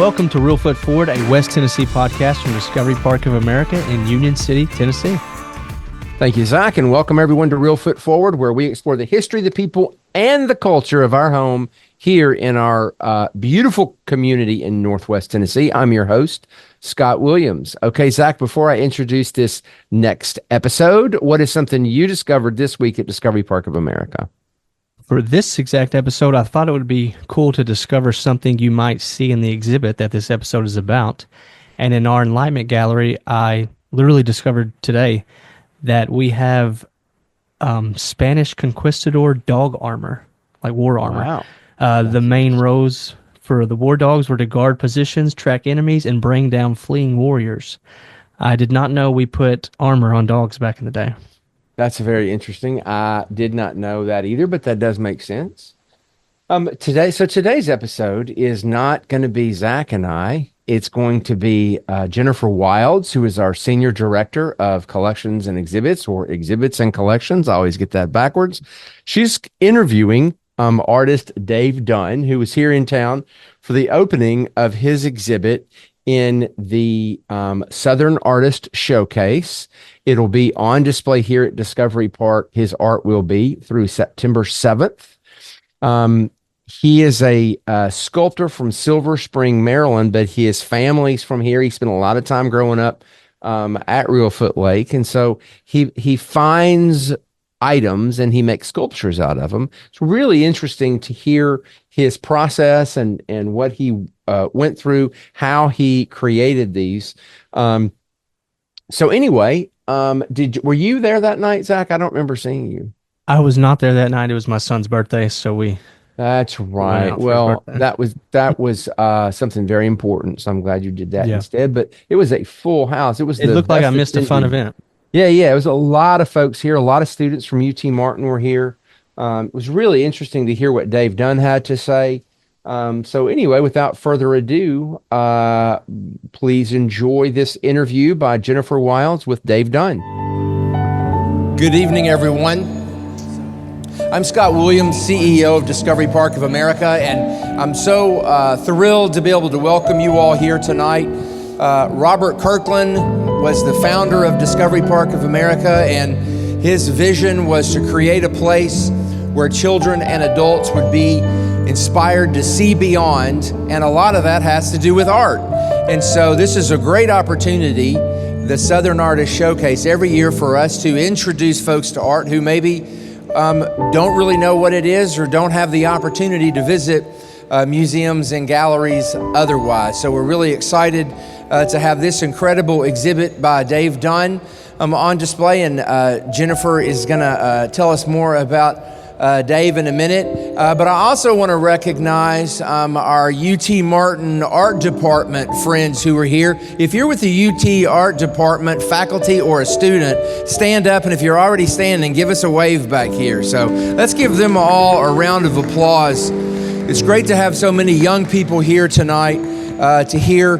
Welcome to Reelfoot Forward, a West Tennessee podcast from Discovery Park of America in Union City, Tennessee. Thank you, Zach, and welcome everyone to Reelfoot Forward, where we explore the history, the people, and the culture of our home here in our beautiful community in Northwest Tennessee. I'm your host, Scott Williams. Okay, Zach, before I introduce this next episode, what is something you discovered this week at Discovery Park of America? For this exact episode, I thought it would be cool to discover something you might see in the exhibit that this episode is about. And in our Enlightenment Gallery, I literally discovered today that we have Spanish conquistador dog armor, like war armor. Wow. The main rows for the war dogs were to guard positions, track enemies, and bring down fleeing warriors. I did not know we put armor on dogs back in the day. That's very interesting. I did not know that either, but that does make sense. Today's episode is not going to be Zach and I. It's going to be Jennifer Wilds, who is our Senior Director of Collections and Exhibits, or Exhibits and Collections. I always get that backwards. She's interviewing artist Dave Dunn, who was here in town for the opening of his exhibit in the Southern Artist Showcase. It'll be on display here at Discovery Park. His art will be through September 7th. He is a sculptor from Silver Spring, Maryland, but his family's from here. He spent a lot of time growing up at Reelfoot Lake. And so he finds items and he makes sculptures out of them. It's really interesting to hear his process and what he went through, how he created these. So anyway, were you there that night, Zach? I don't remember seeing you. I was not there that night. It was my son's birthday, so That's right. Well, that was something very important. So I'm glad you did that instead. But it was a full house. It looked like I missed a fun event. Yeah. It was a lot of folks here. A lot of students from UT Martin were here. It was really interesting to hear what Dave Dunn had to say. So anyway, without further ado, please enjoy this interview by Jennifer Wilds with Dave Dunn. Good evening, everyone. I'm Scott Williams, CEO of Discovery Park of America, and I'm so thrilled to be able to welcome you all here tonight. Robert Kirkland was the founder of Discovery Park of America, and his vision was to create a place where children and adults would be inspired to see beyond, and a lot of that has to do with art. And so this is a great opportunity, the Southern Artist Showcase, every year for us to introduce folks to art who maybe don't really know what it is or don't have the opportunity to visit museums and galleries otherwise. So we're really excited to have this incredible exhibit by Dave Dunn on display, and Jennifer is going to tell us more about Dave in a minute. But I also want to recognize our UT Martin Art Department friends who are here. If you're with the UT Art Department, faculty or a student, stand up, and if you're already standing, give us a wave back here. So let's give them all a round of applause. It's great to have so many young people here tonight to hear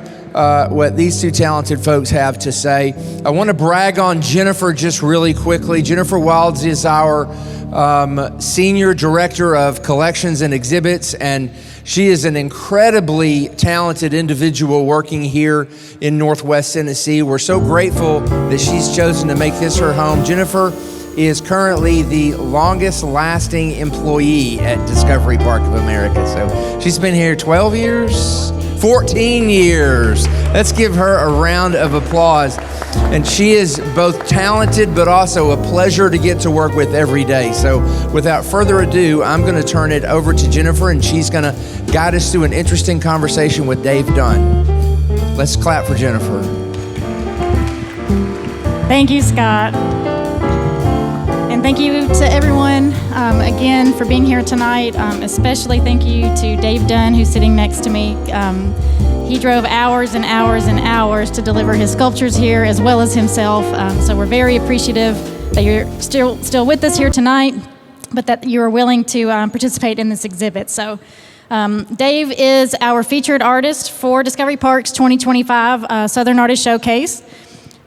what these two talented folks have to say. I want to brag on Jennifer just really quickly. Jennifer Wilds is our Senior Director of Collections and Exhibits, and she is an incredibly talented individual working here in Northwest Tennessee. We're so grateful that she's chosen to make this her home. Jennifer is currently the longest lasting employee at Discovery Park of America. So she's been here 12 years, 14 years. Let's give her a round of applause. And she is both talented, but also a pleasure to get to work with every day. So without further ado, I'm going to turn it over to Jennifer, and she's going to guide us through an interesting conversation with Dave Dunn. Let's clap for Jennifer. Thank you, Scott. And thank you to everyone, again, for being here tonight. Especially thank you to Dave Dunn, who's sitting next to me. He drove hours and hours and hours to deliver his sculptures here, as well as himself. So we're very appreciative that you're still with us here tonight, but that you are willing to participate in this exhibit. So Dave is our featured artist for Discovery Park's 2025 Southern Artist Showcase.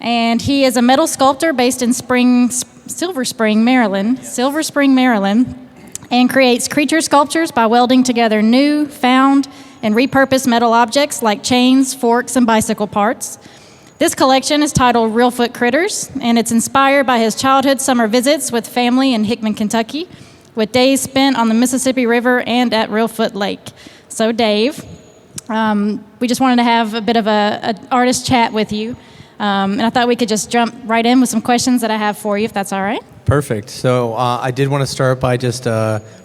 And he is a metal sculptor based in Silver Spring, Maryland, and creates creature sculptures by welding together new, found, and repurposed metal objects like chains, forks, and bicycle parts. This collection is titled Reelfoot Critters, and it's inspired by his childhood summer visits with family in Hickman, Kentucky, with days spent on the Mississippi River and at Reelfoot Lake. So Dave, we just wanted to have a bit of an artist chat with you, and I thought we could just jump right in with some questions that I have for you, if that's all right. Perfect. So I did want to start by just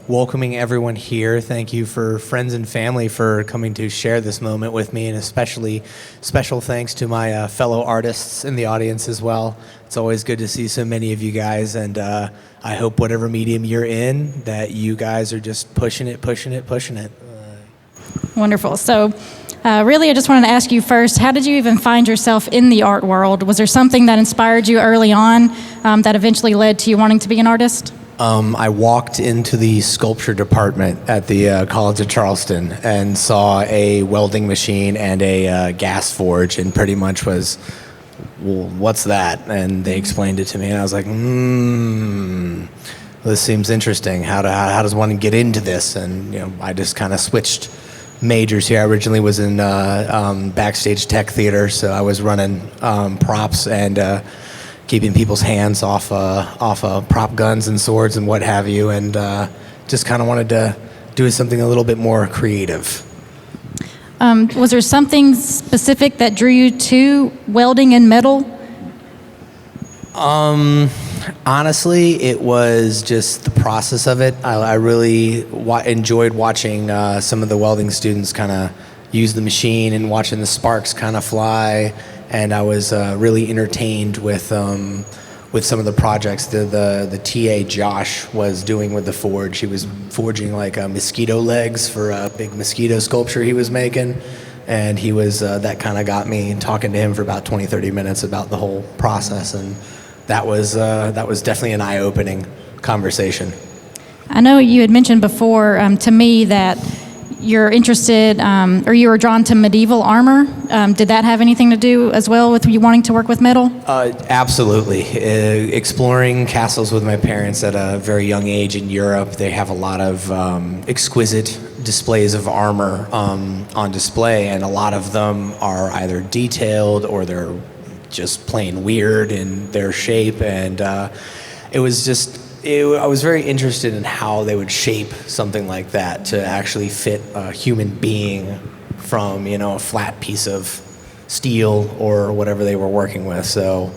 welcoming everyone here. Thank you for friends and family for coming to share this moment with me, and especially special thanks to my fellow artists in the audience as well. It's always good to see so many of you guys, and I hope whatever medium you're in, that you guys are just pushing it. Wonderful. So really, I just wanted to ask you first, how did you even find yourself in the art world? Was there something that inspired you early on that eventually led to you wanting to be an artist? I walked into the sculpture department at the College of Charleston and saw a welding machine and a gas forge, and pretty much was, well, what's that? And they explained it to me, and I was like, this seems interesting. How does one get into this? And I just kind of switched majors here. I originally was in backstage tech theater, so I was running props and keeping people's hands off prop guns and swords and what have you, and just kind of wanted to do something a little bit more creative. Was there something specific that drew you to welding and metal? Honestly, it was just the process of it. I really enjoyed watching some of the welding students kind of use the machine and watching the sparks kind of fly, and I was really entertained with some of the projects the TA Josh was doing with the forge. He was forging like mosquito legs for a big mosquito sculpture he was making, and he was that kind of got me talking to him for about 20-30 minutes about the whole process, and that was definitely an eye-opening conversation. I know you had mentioned before to me that you're interested or you were drawn to medieval armor. Did that have anything to do as well with you wanting to work with metal? Absolutely. Exploring castles with my parents at a very young age in Europe, they have a lot of exquisite displays of armor on display, and a lot of them are either detailed or they're just plain weird in their shape, and I was very interested in how they would shape something like that to actually fit a human being from a flat piece of steel or whatever they were working with. So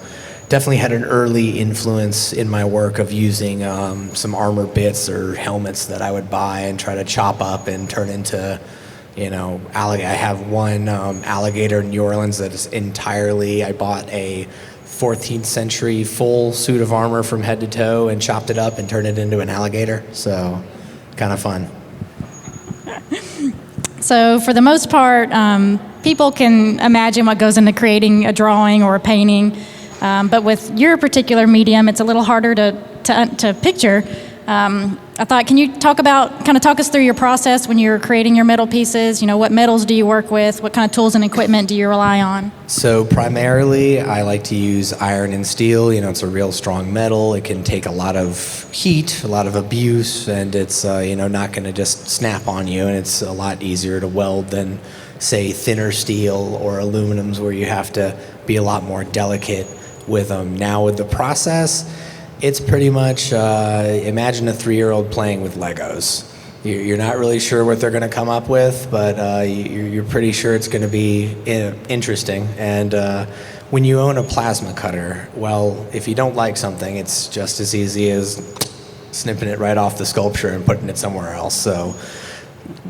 definitely had an early influence in my work of using some armor bits or helmets that I would buy and try to chop up and turn into I have one alligator in New Orleans that is entirely, I bought a 14th century full suit of armor from head to toe and chopped it up and turned it into an alligator. So kind of fun. So for the most part, people can imagine what goes into creating a drawing or a painting, but with your particular medium, it's a little harder to picture. I thought, can you talk us through your process when you're creating your metal pieces? What metals do you work with? What kind of tools and equipment do you rely on? So primarily, I like to use iron and steel. It's a real strong metal. It can take a lot of heat, a lot of abuse, and it's not going to just snap on you. And it's a lot easier to weld than, say, thinner steel or aluminums, where you have to be a lot more delicate with them. Now with the process, it's pretty much, imagine a 3-year-old playing with Legos. You're not really sure what they're going to come up with, but you're pretty sure it's going to be interesting. And when you own a plasma cutter, well, if you don't like something, it's just as easy as snipping it right off the sculpture and putting it somewhere else. So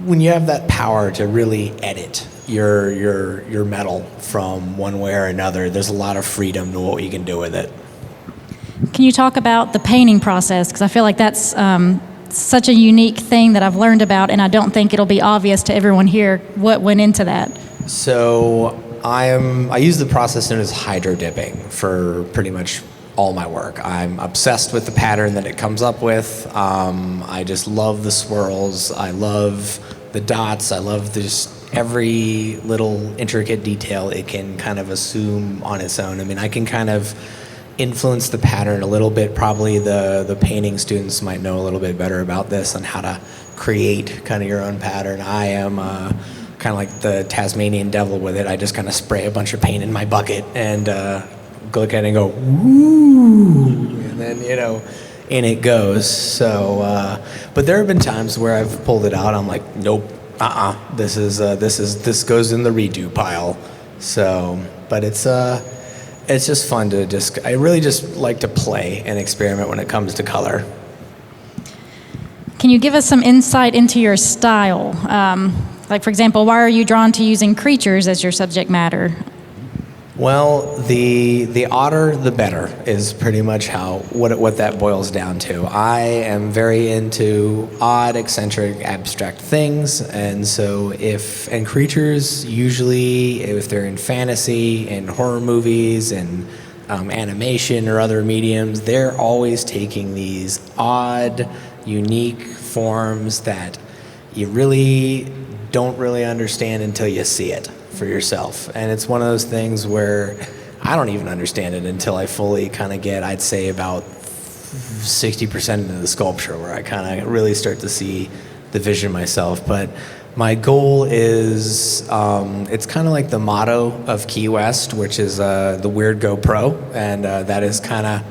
when you have that power to really edit your metal from one way or another, there's a lot of freedom to what you can do with it. Can you talk about the painting process? Because I feel like that's such a unique thing that I've learned about, and I don't think it'll be obvious to everyone here what went into that. So I use the process known as hydro dipping for pretty much all my work. I'm obsessed with the pattern that it comes up with. I just love the swirls. I love the dots. I love just every little intricate detail it can kind of assume on its own. I mean, I can kind of influence the pattern a little bit. Probably the painting students might know a little bit better about this on how to create kind of your own pattern. I am kind of like the Tasmanian devil with it. I just kind of spray a bunch of paint in my bucket and look at it and go, woo, and then, you know, in it goes. So, but there have been times where I've pulled it out. I'm like, nope, this goes in the redo pile. So, but it's just fun to I really just like to play and experiment when it comes to color. Can you give us some insight into your style? Like, for example, why are you drawn to using creatures as your subject matter? Well, the odder, the better is pretty much what that boils down to. I am very into odd, eccentric, abstract things, and so and creatures usually, if they're in fantasy and horror movies and animation or other mediums, they're always taking these odd, unique forms that you really don't really understand until you see it for yourself. And it's one of those things where I don't even understand it until I fully kind of get, I'd say, about 60% into the sculpture, where I kind of really start to see the vision myself. But my goal is, it's kind of like the motto of Key West, which is the Weird Go Pro, and that is kind of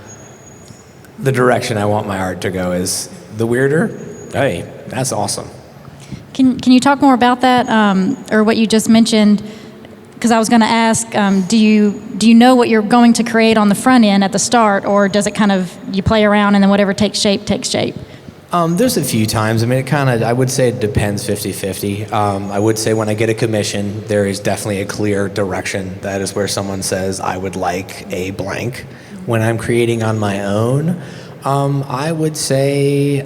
the direction I want my art to go, is the weirder. Hey, that's awesome. Can you talk more about that, or what you just mentioned? Because I was going to ask, do you know what you're going to create on the front end at the start, or does it kind of, you play around and then whatever takes shape takes shape? There's a few times. I mean, I would say it depends 50-50. I would say when I get a commission, there is definitely a clear direction. That is where someone says, I would like a blank. When I'm creating on my own, I would say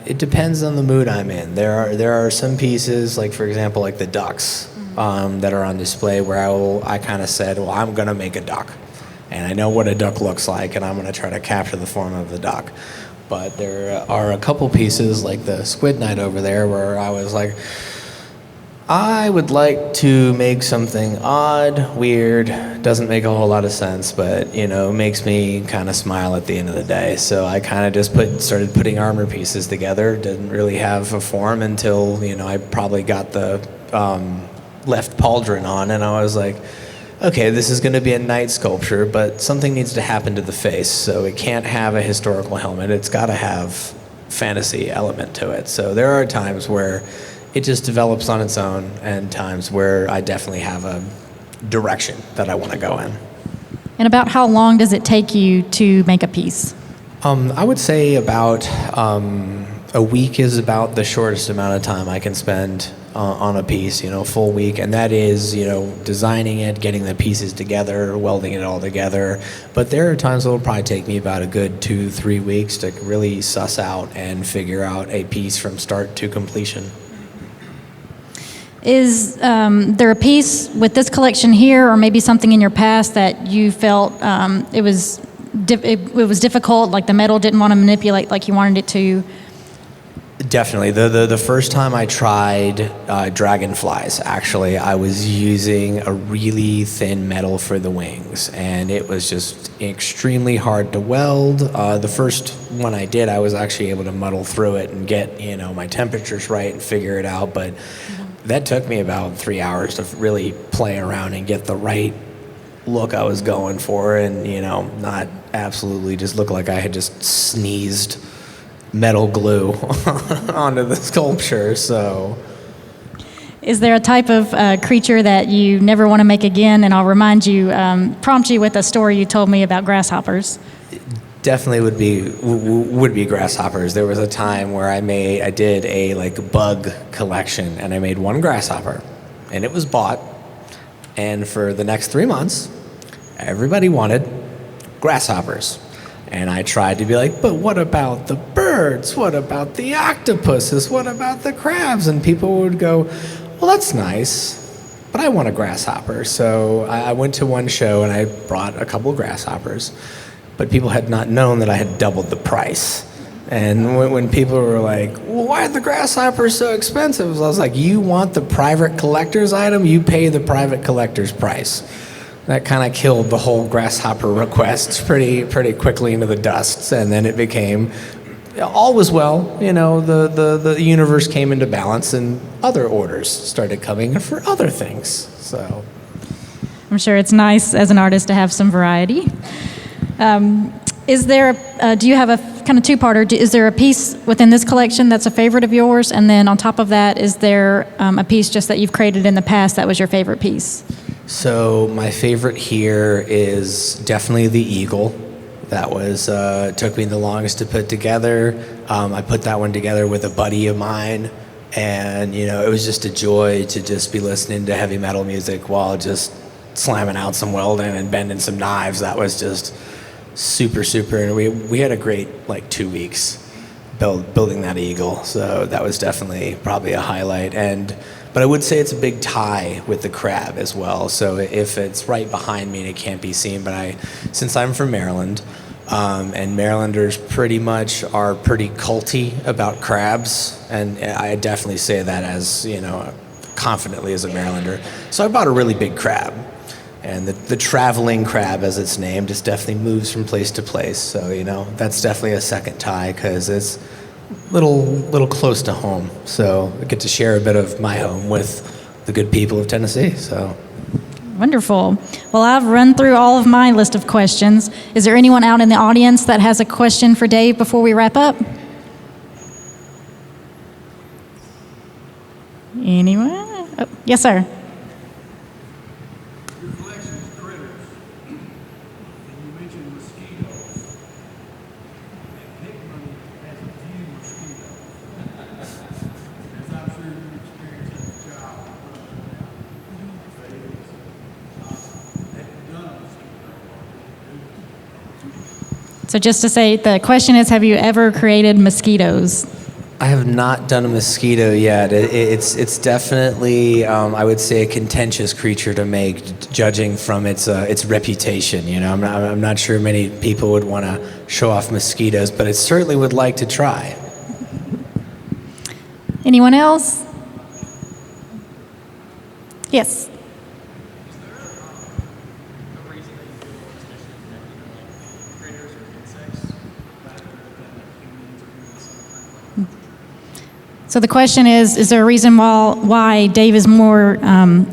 it depends on the mood I'm in. There are some pieces, like for example, like the ducks that are on display, where I kind of said, well, I'm going to make a duck. And I know what a duck looks like, and I'm going to try to capture the form of the duck. But there are a couple pieces, like the squid night over there, where I was like, I would like to make something odd, weird, doesn't make a whole lot of sense, but, you know, makes me kind of smile at the end of the day. So I kind of just started putting armor pieces together. Didn't really have a form until, you know, I probably got the left pauldron on, and I was like, okay, this is going to be a knight sculpture, but something needs to happen to the face, so it can't have a historical helmet. It's got to have fantasy element to it. So there are times where it just develops on its own, and times where I definitely have a direction that I want to go in. And about how long does it take you to make a piece? I would say about a week is about the shortest amount of time I can spend on a piece, you know, full week. And that is, you know, designing it, getting the pieces together, welding it all together. But there are times it'll probably take me about a good 2-3 weeks to really suss out and figure out a piece from start to completion. Is there a piece with this collection here, or maybe something in your past that you felt it was difficult, like the metal didn't want to manipulate like you wanted it to? Definitely. The first time I tried dragonflies, actually, I was using a really thin metal for the wings, and it was just extremely hard to weld. The first one I did, I was actually able to muddle through it and get, you know, my temperatures right and figure it out, but that took me about 3 hours to really play around and get the right look I was going for, and, you know, not absolutely just look like I had just sneezed metal glue onto the sculpture. So, is there a type of creature that you never want to make again? And I'll prompt you with a story you told me about grasshoppers. Definitely would be grasshoppers. There was a time where I did a like bug collection, and I made one grasshopper, and it was bought. And for the next 3 months, everybody wanted grasshoppers. And I tried to be like, but what about the birds? What about the octopuses? What about the crabs? And people would go, well, that's nice, but I want a grasshopper. So I went to one show and I brought a couple of grasshoppers, but people had not known that I had doubled the price. And when people were like, well, why are the grasshoppers so expensive? I was like, you want the private collector's item? You pay the private collector's price. That kind of killed the whole grasshopper request pretty quickly into the dust, and then it became all was well. The universe came into balance, and other orders started coming for other things. So I'm sure it's nice as an artist to have some variety. Do you have a kind of two-parter? Is there a piece within this collection that's a favorite of yours? And then on top of that, is there a piece just that you've created in the past that was your favorite piece? So my favorite here is definitely the eagle. That was took me the longest to put together. I put that one together with a buddy of mine, and it was just a joy to just be listening to heavy metal music while just slamming out some welding and bending some knives. That was just super, and we had a great 2 weeks building that eagle. So that was definitely probably a highlight. But I would say it's a big tie with the crab as well. So if it's right behind me and it can't be seen, but since I'm from Maryland, and Marylanders pretty much are pretty culty about crabs, and I definitely say that as, confidently as a Marylander. So I bought a really big crab. And the traveling crab, as it's named, just definitely moves from place to place. So, that's definitely a second tie because it's little close to home. So I get to share a bit of my home with the good people of Tennessee. So wonderful. Well, I've run through all of my list of questions. Is there anyone out in the audience that has a question for Dave before we wrap up? Anyone? Oh, yes, sir. Your collection is critters, and you mentioned mosquitoes. And Hickman has a few mosquitoes, as I'm sure you experienced as a child. Have you done a mosquito? So just to say, the question is, have you ever created mosquitoes? I have not done a mosquito yet. It's definitely, I would say, a contentious creature to make, judging from its reputation. I'm not sure many people would want to show off mosquitoes, but I certainly would like to try. Anyone else? Yes. So the question is there a reason why Dave is more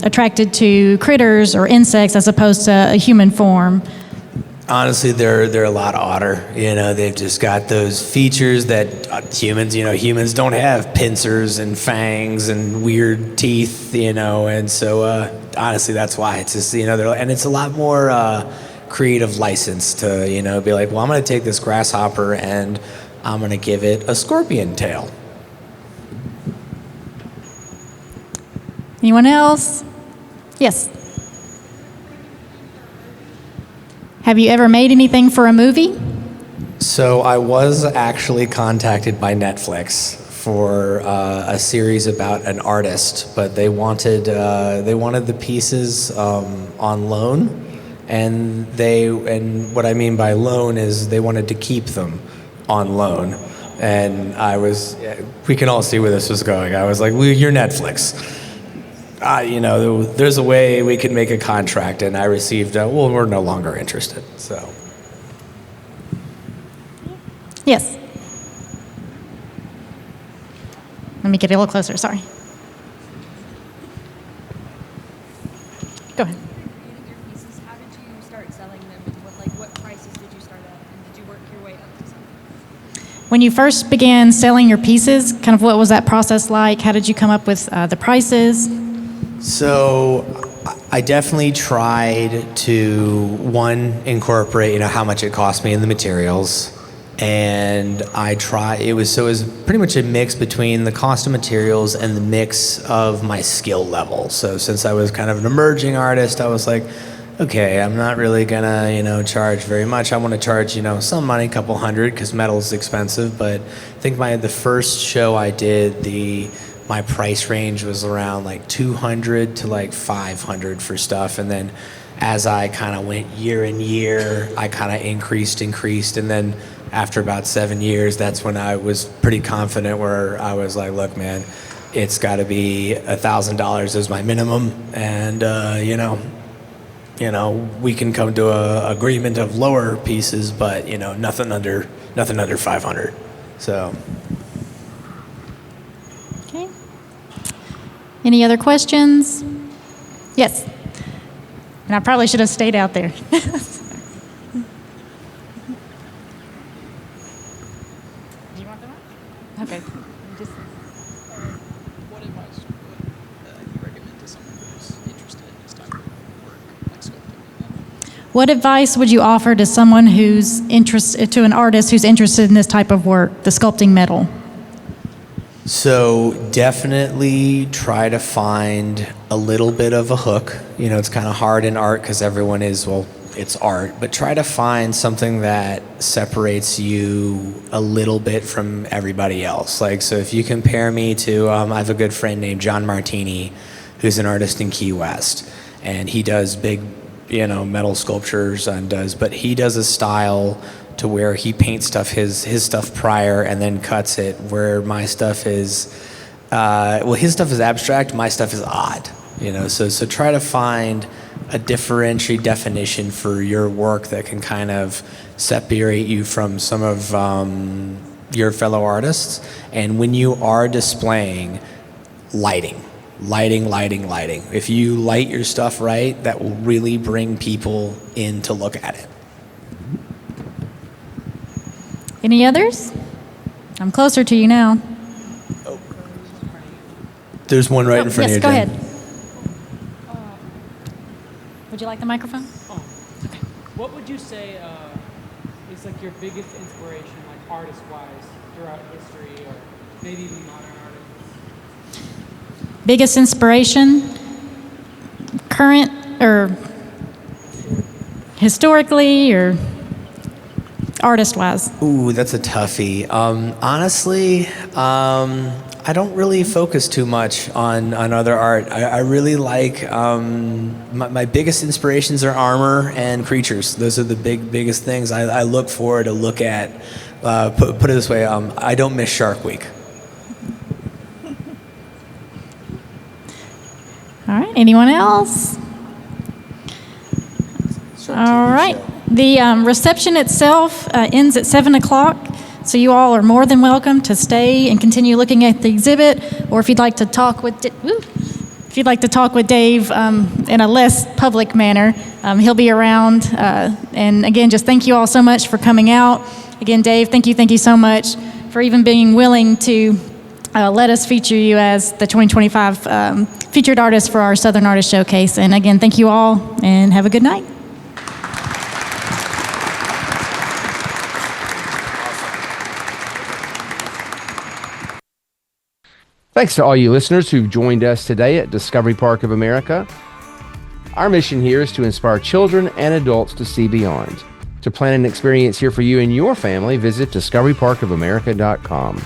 attracted to critters or insects as opposed to a human form? Honestly, they're a lot odder. They've just got those features that humans don't have: pincers and fangs and weird teeth. And so honestly, that's why it's just and it's a lot more creative license to be like, well, I'm going to take this grasshopper and I'm going to give it a scorpion tail. Anyone else? Yes. Have you ever made anything for a movie? So I was actually contacted by Netflix for a series about an artist, but they wanted the pieces on loan, and what I mean by loan is they wanted to keep them on loan, and we can all see where this was going. I was like, well, you're Netflix. There's a way we could make a contract, and I received, well, we're no longer interested, so. Yes. Let me get a little closer, sorry. Go ahead. Your pieces, how did you start selling them? What prices did you start at, and did you work your way up to something? When you first began selling your pieces, kind of what was that process like? How did you come up with the prices? So I definitely tried to, incorporate, how much it cost me in the materials. And it was pretty much a mix between the cost of materials and the mix of my skill level. So since I was kind of an emerging artist, I was like, okay, I'm not really gonna, charge very much. I want to charge, some money, a couple hundred, because metal's expensive. But I think the first show I did, my price range was around $200 to $500 for stuff, and then as I kind of went year in year, I kind of increased, and then after about 7 years, that's when I was pretty confident, where I was like, look, man, it's got to be $1,000 as my minimum, and we can come to a agreement of lower pieces, but nothing under 500. So. Okay. Any other questions? Yes. And I probably should have stayed out there. Do you want the mic? Okay. Just What advice would you recommend to someone who's interested in this type of work, like sculpting? What advice would you offer to someone who's interested, to an artist who's interested in this type of work, the sculpting metal? So definitely try to find a little bit of a hook. You know, it's kind of hard in art because everyone is, well, it's art, but try to find something that separates you a little bit from everybody else. Like, so if you compare me to, I have a good friend named John Martini, who's an artist in Key West, and he does big, you know, metal sculptures but he does a style to where he paints stuff, his stuff prior and then cuts it, where my stuff is, his stuff is abstract, my stuff is odd, you know, so try to find a differentiated definition for your work that can kind of separate you from some of your fellow artists. And when you are displaying, lighting. If you light your stuff right, that will really bring people in to look at it. Any others? I'm closer to you now. There's one right in front yes, of you. go Jen. ahead. Would you like the microphone? Oh, okay. What would you say is like your biggest inspiration, like artist-wise, throughout history, or maybe even modern artists? Biggest inspiration, current or historically or artist-wise? Ooh, that's a toughie. Honestly, I don't really focus too much on other art. I really like, my biggest inspirations are armor and creatures. Those are the biggest things I look for to look at. Put it this way, I don't miss Shark Week. All right, anyone else? All right. The reception itself ends at 7 o'clock, so you all are more than welcome to stay and continue looking at the exhibit, or if you'd like to talk with Dave in a less public manner, he'll be around. And again, just thank you all so much for coming out. Again, Dave, thank you so much for even being willing to let us feature you as the 2025 featured artist for our Southern Artist Showcase. And again, thank you all, and have a good night. Thanks to all you listeners who've joined us today at Discovery Park of America. Our mission here is to inspire children and adults to see beyond. To plan an experience here for you and your family, visit discoveryparkofamerica.com.